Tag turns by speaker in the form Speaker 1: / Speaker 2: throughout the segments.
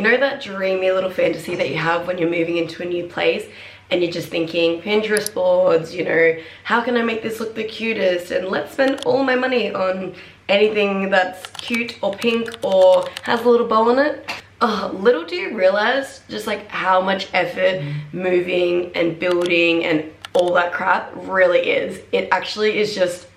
Speaker 1: know that dreamy little fantasy that you have when you're moving into a new place and you're just thinking Pinterest boards, you know, how can I make this look the cutest, and let's spend all my money on anything that's cute or pink or has a little bow on it. Oh, little do you realize just like how much effort moving and building and all that crap really is. It actually is just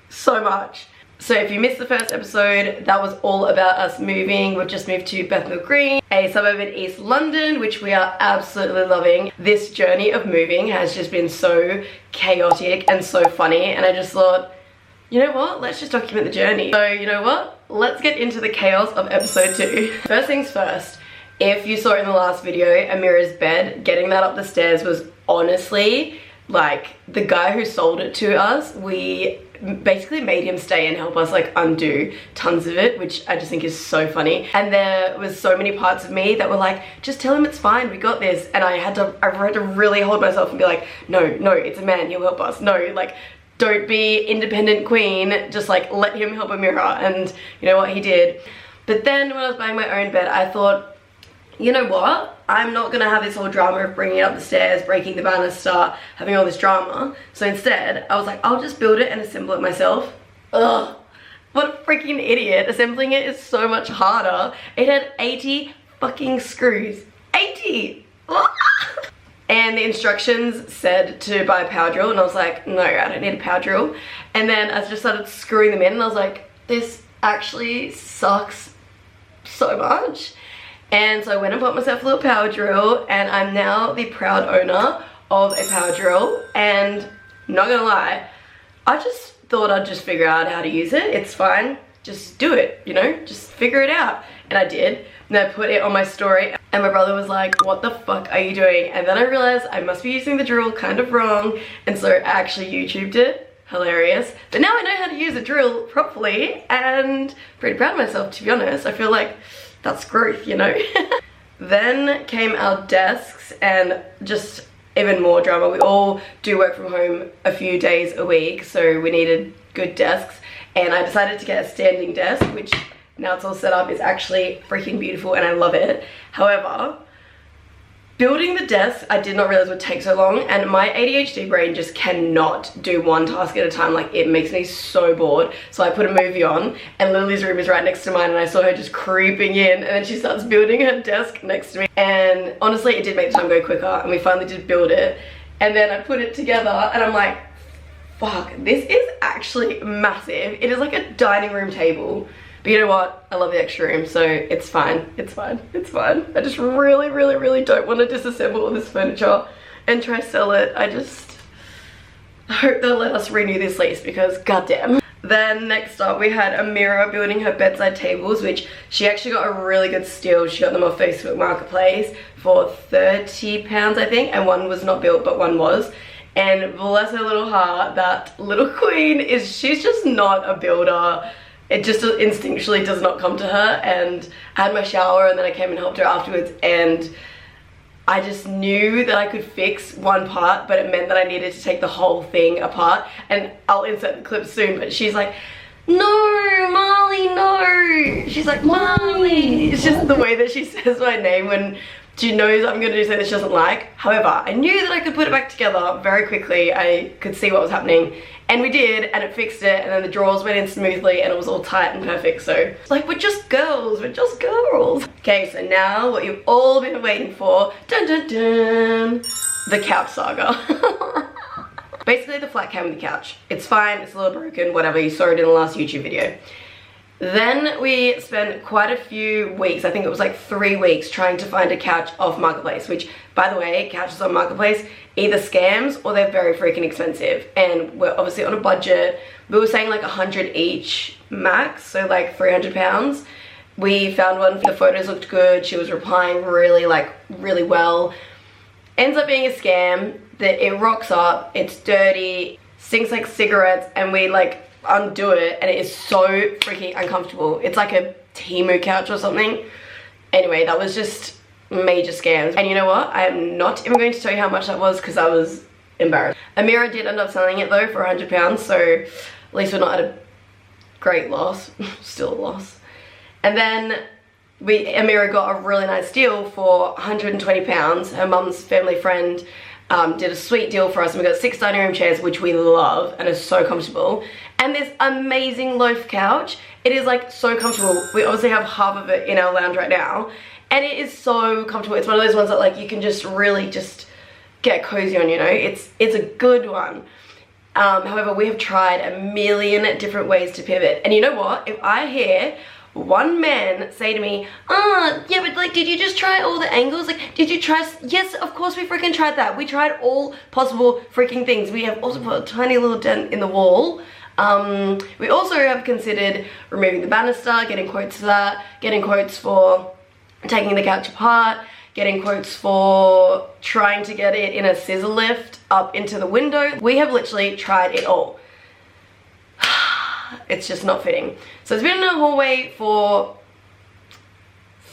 Speaker 1: so much. So if you missed the first episode, that was all about us moving. We've just moved to Bethnal Green, a suburb in East London, which we are absolutely loving. This journey of moving has just been so chaotic and so funny, and I just thought, you know what, let's just document the journey. So you know what, let's get into the chaos of episode 2. First things first, if you saw in the last video, Amira's bed, getting that up the stairs was honestly, like, the guy who sold it to us, we basically made him stay and help us like undo tons of it, which I just think is so funny. And there was so many parts of me that were like, just tell him it's fine, we got this. And I had to really hold myself and be like, no, it's a man, he'll help us. No, like, don't be independent queen, just like let him help Amira. And you know what, he did. But then when I was buying my own bed, I thought, you know what? I'm not gonna have this whole drama of bringing it up the stairs, breaking the banister, having all this drama. So instead, I was like, I'll just build it and assemble it myself. Ugh, what a freaking idiot. Assembling it is so much harder. It had 80 fucking screws. 80! And the instructions said to buy a power drill, and I was like, no, I don't need a power drill. And then I just started screwing them in, and I was like, this actually sucks so much. And so I went and bought myself a little power drill, and I'm now the proud owner of a power drill. And not gonna lie, I just thought I'd just figure out how to use it. It's fine, just do it, you know, just figure it out. And I did, and I put it on my story, and my brother was like, what the fuck are you doing? And then I realized I must be using the drill kind of wrong, and so I actually YouTubed it. Hilarious. But now I know how to use a drill properly, and pretty proud of myself, to be honest. I feel like that's growth, you know. Then came our desks, and just even more drama. We all do work from home a few days a week, so we needed good desks, and I decided to get a standing desk, which now it's all set up is actually freaking beautiful and I love it. However, building the desk, I did not realize would take so long, and my ADHD brain just cannot do one task at a time. Like, it makes me so bored. So I put a movie on, and Lily's room is right next to mine, and I saw her just creeping in, and then she starts building her desk next to me. And honestly, it did make the time go quicker, and we finally did build it. And then I put it together, and I'm like, fuck, this is actually massive. It is like a dining room table. But you know what? I love the extra room, so it's fine. It's fine. It's fine. I just really don't want to disassemble all this furniture and try sell it. I hope they'll let us renew this lease, because goddamn. Then next up we had Amira building her bedside tables, which she actually got a really good steal. She got them off Facebook Marketplace for £30, I think, and one was not built, but one was. And bless her little heart, that little queen she's just not a builder. It just instinctually does not come to her. And I had my shower, and then I came and helped her afterwards, and I just knew that I could fix one part, but it meant that I needed to take the whole thing apart. And I'll insert the clip soon, but she's like, no, Molly, no. She's like, Molly. It's just the way that she says my name when she knows I'm going to do something that she doesn't like. However, I knew that I could put it back together very quickly. I could see what was happening, and we did, and it fixed it, and then the drawers went in smoothly, and it was all tight and perfect. So it's like, we're just girls, we're just girls. Okay, so now what you've all been waiting for, dun dun dun, the couch saga. Basically the flat came with the couch. It's fine, it's a little broken, whatever, you saw it in the last YouTube video. Then we spent quite a few weeks, I think it was like 3 weeks, trying to find a couch off Marketplace, which, by the way, couches on Marketplace, either scams or they're very freaking expensive. And we're obviously on a budget. We were saying like 100 each max, so like £300. We found one, the photos looked good, she was replying really well. Ends up being a scam, that it rocks up, it's dirty, stinks like cigarettes, and we like undo it, and it is so freaking uncomfortable. It's like a Temu couch or something. Anyway, that was just major scams. And you know what? I am not even going to tell you how much that was, because I was embarrassed. Amira did end up selling it though for £100, so at least we're not at a great loss. Still a loss. And then Amira got a really nice deal for £120. Her mum's family friend did a sweet deal for us, and we got 6 dining room chairs, which we love and are so comfortable. And this amazing loaf couch. It is like so comfortable. We obviously have half of it in our lounge right now, and it is so comfortable. It's one of those ones that like you can just really just get cozy on, you know. It's a good one. However, we have tried a million different ways to pivot, and you know what? If I hear one man say to me, yeah, but like, did you just try all the angles? Like, did you try? Yes, of course we freaking tried that. We tried all possible freaking things. We have also put a tiny little dent in the wall. We also have considered removing the banister, getting quotes for that, getting quotes for taking the couch apart, getting quotes for trying to get it in a scissor lift up into the window. We have literally tried it all. It's just not fitting. So it's been in our hallway for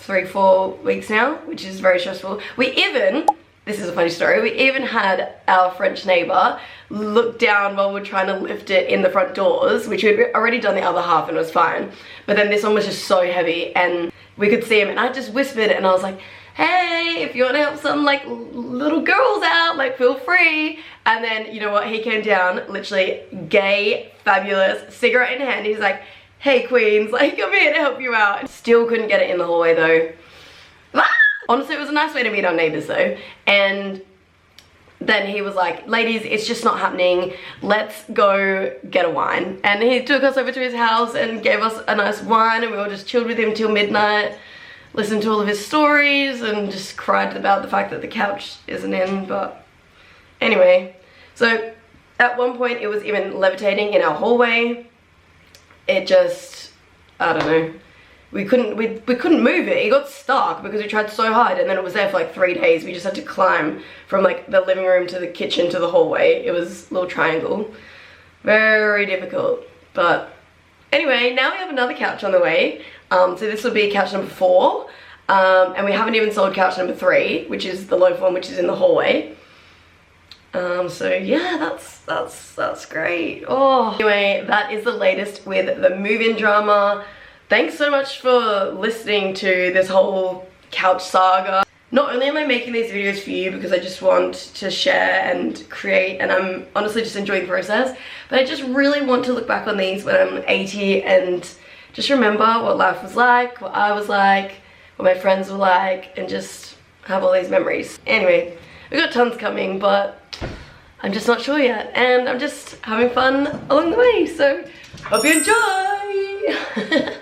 Speaker 1: 3-4 weeks now, which is very stressful. We even, this is a funny story, we even had our French neighbor look down while we're trying to lift it in the front doors, which we'd already done the other half and it was fine. But then this one was just so heavy and we could see him, and I just whispered and I was like, hey, if you want to help some like little girls out, like feel free. And then you know what, he came down, literally gay, fabulous, cigarette in hand. He's like, hey queens, like I'm here to help you out. Still couldn't get it in the hallway though. Honestly, it was a nice way to meet our neighbors though. And then he was like, ladies, it's just not happening. Let's go get a wine. And he took us over to his house and gave us a nice wine, and we all just chilled with him till midnight. Listened to all of his stories and just cried about the fact that the couch isn't in. But anyway, so at one point it was even levitating in our hallway. It just, I don't know, we couldn't move it. It got stuck because we tried so hard, and then it was there for like 3 days. We just had to climb from like the living room to the kitchen to the hallway. It was a little triangle, very difficult. But anyway, now we have another couch on the way. So this will be couch number 4, and we haven't even sold couch number 3, which is the loaf one, which is in the hallway. So yeah, that's great. Oh, anyway, that is the latest with the move-in drama. Thanks so much for listening to this whole couch saga. Not only am I making these videos for you because I just want to share and create, and I'm honestly just enjoying the process, but I just really want to look back on these when I'm 80 and just remember what life was like, what I was like, what my friends were like, and just have all these memories. Anyway, we've got tons coming, but I'm just not sure yet, and I'm just having fun along the way, so hope you enjoy!